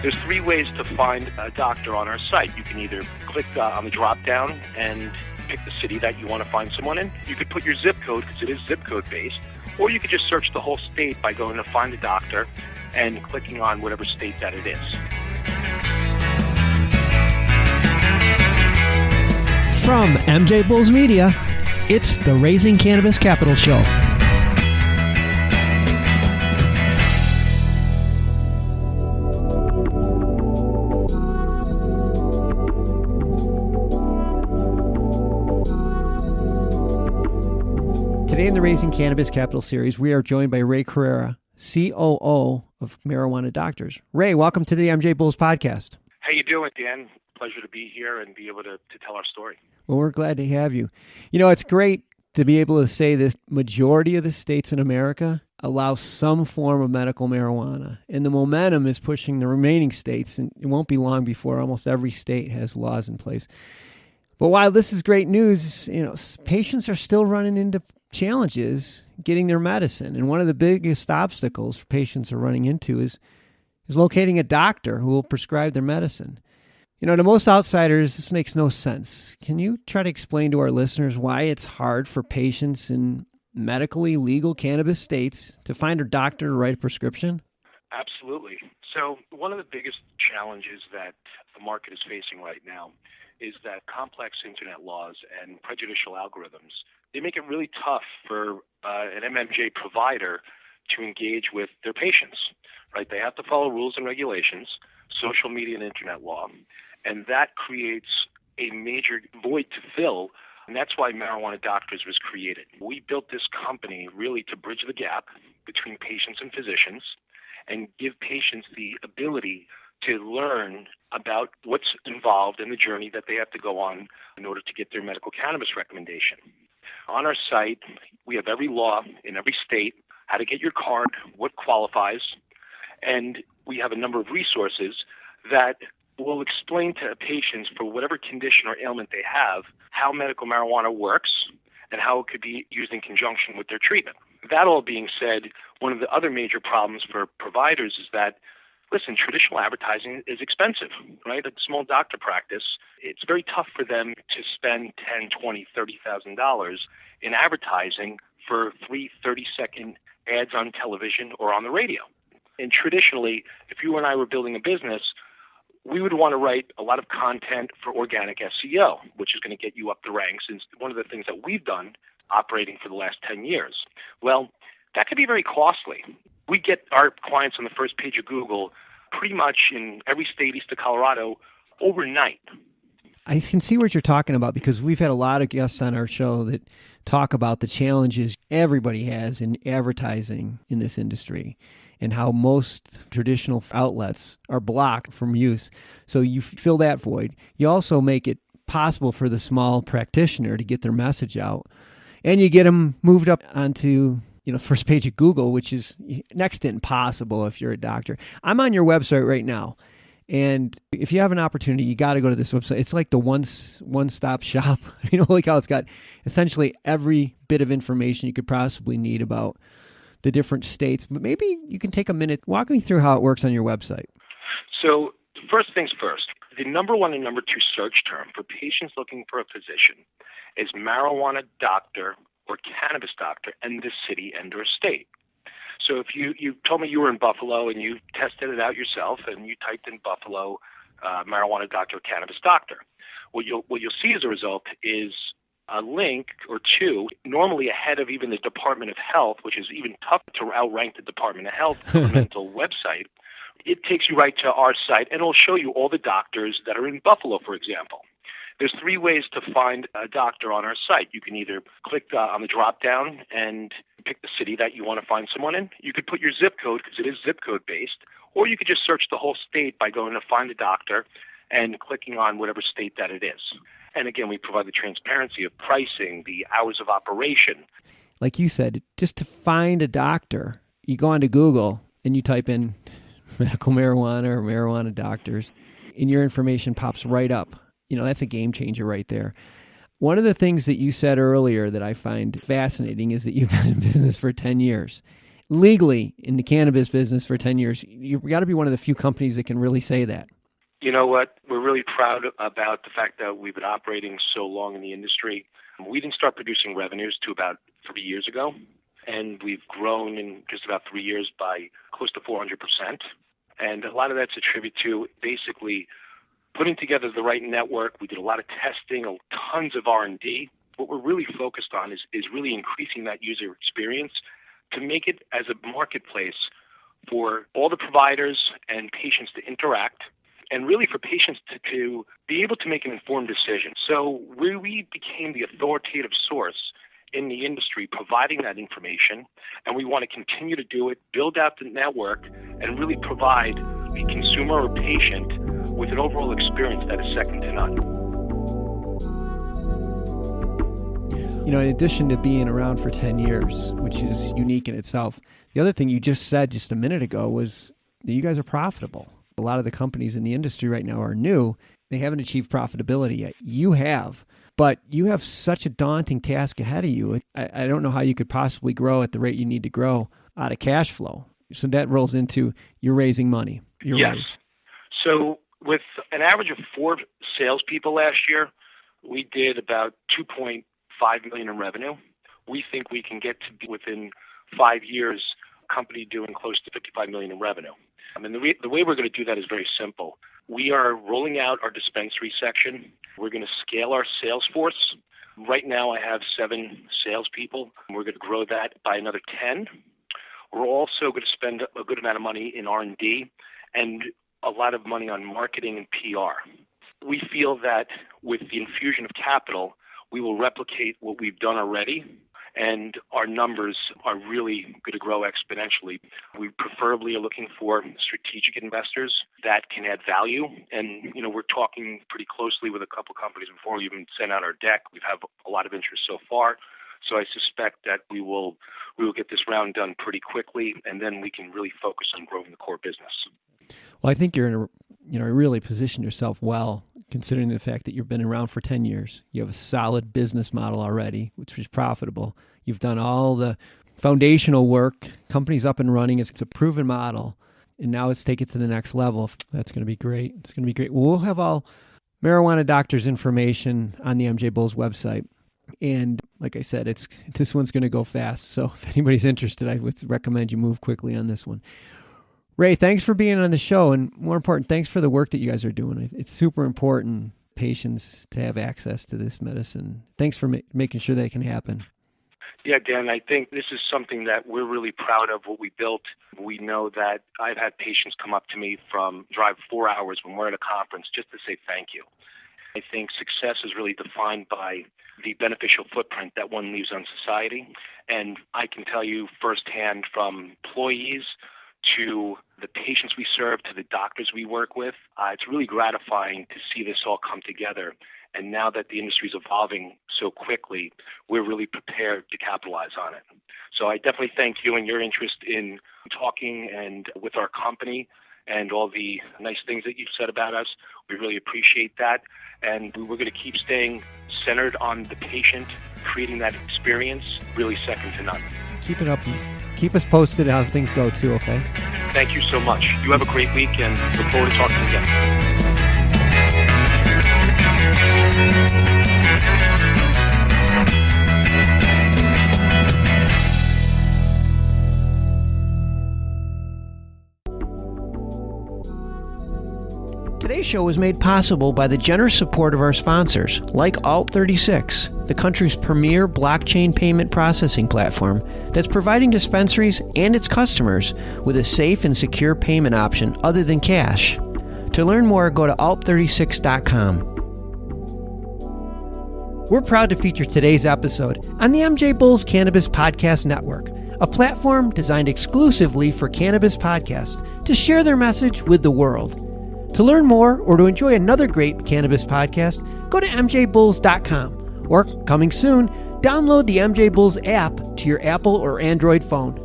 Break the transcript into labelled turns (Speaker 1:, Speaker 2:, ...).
Speaker 1: There's three ways to find a doctor on our site. You can either click on the drop-down and pick the city that you want to find someone in. You could put your zip code, because it is zip code-based, or you could just search the whole state by going to find a doctor and clicking on whatever state that it is.
Speaker 2: From MJBulls Media, it's the Raising Cannabis Capital Show. Today in the Raising Cannabis Capital series, we are joined by Ray Correa, COO of Marijuana Doctors. Ray, welcome to the MJBulls podcast.
Speaker 1: How you doing, Dan? Pleasure to be here and be able to tell our story.
Speaker 2: Well, we're glad to have you. You know, it's great to be able to say this majority of the states in America allow some form of medical marijuana, and the momentum is pushing the remaining states, and it won't be long before almost every state has laws in place. But while this is great news, you know, patients are still running into challenges getting their medicine. And one of the biggest obstacles patients are running into is locating a doctor who will prescribe their medicine. You know, to most outsiders, this makes no sense. Can you try to explain to our listeners why it's hard for patients in medically legal cannabis states to find a doctor to write a prescription?
Speaker 1: Absolutely. So one of the biggest challenges that the market is facing right now is that complex internet laws and prejudicial algorithms, they make it really tough for an MMJ provider to engage with their patients, right? They have to follow rules and regulations, social media and internet law, and that creates a major void to fill, and that's why Marijuana Doctors was created. We built this company really to bridge the gap between patients and physicians and give patients the ability to learn about what's involved in the journey that they have to go on in order to get their medical cannabis recommendation. On our site, we have every law in every state, how to get your card, what qualifies, and we have a number of resources that will explain to patients for whatever condition or ailment they have how medical marijuana works and how it could be used in conjunction with their treatment. That all being said, one of the other major problems for providers is that, listen, traditional advertising is expensive, right? A small doctor practice, it's very tough for them to spend $10,000, $20,000, $30,000 in advertising for 3 30-second ads on television or on the radio. And traditionally, if you and I were building a business, we would want to write a lot of content for organic SEO, which is going to get you up the ranks. And one of the things that we've done operating for the last 10 years. Well, that could be very costly. We get our clients on the first page of Google pretty much in every state east of Colorado overnight.
Speaker 2: I can see what you're talking about because we've had a lot of guests on our show that talk about the challenges everybody has in advertising in this industry and how most traditional outlets are blocked from use. So you fill that void. You also make it possible for the small practitioner to get their message out, and you get them moved up onto first page of Google, which is next to impossible if you're a doctor. I'm on your website right now, and if you have an opportunity, you got to go to this website. It's like the one-stop shop. Like how it's got essentially every bit of information you could possibly need about the different states. But maybe you can take a minute, walk me through how it works on your website.
Speaker 1: So first things first, the number one and number two search term for patients looking for a physician is marijuana doctor or cannabis doctor and the city and or state. So if you told me you were in Buffalo and you tested it out yourself and you typed in Buffalo marijuana doctor or cannabis doctor, what you'll see as a result is a link or two, normally ahead of even the Department of Health, which is even tough to outrank the Department of Health governmental website. It takes you right to our site and it'll show you all the doctors that are in Buffalo, for example. There's three ways to find a doctor on our site. You can either click on the drop-down and pick the city that you want to find someone in. You could put your zip code, because it is zip code-based, or you could just search the whole state by going to find a doctor and clicking on whatever state that it is. And again, we provide the transparency of pricing, the hours of operation.
Speaker 2: Like you said, just to find a doctor, you go onto Google and you type in medical marijuana or marijuana doctors, and your information pops right up. That's a game changer right there. One of the things that you said earlier that I find fascinating is that you've been in business for 10 years. legally in the cannabis business for 10 years. You've got to be one of the few companies that can really say that.
Speaker 1: You know what? We're really proud about the fact that we've been operating so long in the industry. We didn't start producing revenues to about 3 years ago, and we've grown in just about 3 years by close to 400%. And a lot of that's attributed to basically putting together the right network. We did a lot of testing, tons of R&D. What we're really focused on is really increasing that user experience to make it as a marketplace for all the providers and patients to interact, and really for patients to be able to make an informed decision. So we became the authoritative source in the industry providing that information, and we want to continue to do it, build out the network, and really provide the consumer or patient with an overall experience that is second to none.
Speaker 2: You know, in addition to being around for 10 years, which is unique in itself, the other thing you just said just a minute ago was that you guys are profitable. A lot of the companies in the industry right now are new. They haven't achieved profitability yet. You have, but you have such a daunting task ahead of you. I don't know how you could possibly grow at the rate you need to grow out of cash flow. So that rolls into you're raising money.
Speaker 1: Yes. So with an average of 4 salespeople last year, we did about $2.5 million in revenue. We think we can get to be within 5 years, a company doing close to $55 million in revenue. I mean, the way we're going to do that is very simple. We are rolling out our dispensary section. We're going to scale our sales force. Right now, I have 7 salespeople. We're going to grow that by another 10. We're also going to spend a good amount of money in R&D and a lot of money on marketing and PR. We feel that with the infusion of capital, we will replicate what we've done already, and our numbers are really going to grow exponentially. We preferably are looking for strategic investors that can add value. And, you know, we're talking pretty closely with a couple companies before we even sent out our deck. We've had a lot of interest so far. So I suspect that we will get this round done pretty quickly, and then we can really focus on growing the core business.
Speaker 2: Well, I think you're in really positioned yourself well, considering the fact that you've been around for 10 years. You have a solid business model already, which is profitable. You've done all the foundational work, company's up and running. It's a proven model, and now let's take it to the next level. That's going to be great. It's going to be great. We'll have all Marijuana Doctor's information on the MJBulls website. And like I said, this one's going to go fast. So if anybody's interested, I would recommend you move quickly on this one. Ray, thanks for being on the show. And more important, thanks for the work that you guys are doing. It's super important, patients, to have access to this medicine. Thanks for making sure that can happen.
Speaker 1: Yeah, Dan, I think this is something that we're really proud of what we built. We know that I've had patients come up to me drive 4 hours when we're at a conference just to say thank you. I think success is really defined by the beneficial footprint that one leaves on society. And I can tell you firsthand, from employees to the patients we serve, to the doctors we work with, it's really gratifying to see this all come together. And now that the industry is evolving so quickly, we're really prepared to capitalize on it. So I definitely thank you and your interest in talking and with our company and all the nice things that you've said about us. We really appreciate that. And we're going to keep staying centered on the patient, creating that experience really second to none.
Speaker 2: Keep it up. Keep us posted how things go too, okay?
Speaker 1: Thank you so much. You have a great week and look forward to talking again.
Speaker 3: Today's show was made possible by the generous support of our sponsors, like Alt36, the country's premier blockchain payment processing platform that's providing dispensaries and its customers with a safe and secure payment option other than cash. To learn more, go to alt36.com. We're proud to feature today's episode on the MJBulls Cannabis Podcast Network, a platform designed exclusively for cannabis podcasts to share their message with the world. To learn more or to enjoy another great cannabis podcast, go to MJBulls.com, or, coming soon, download the MJBulls app to your Apple or Android phone.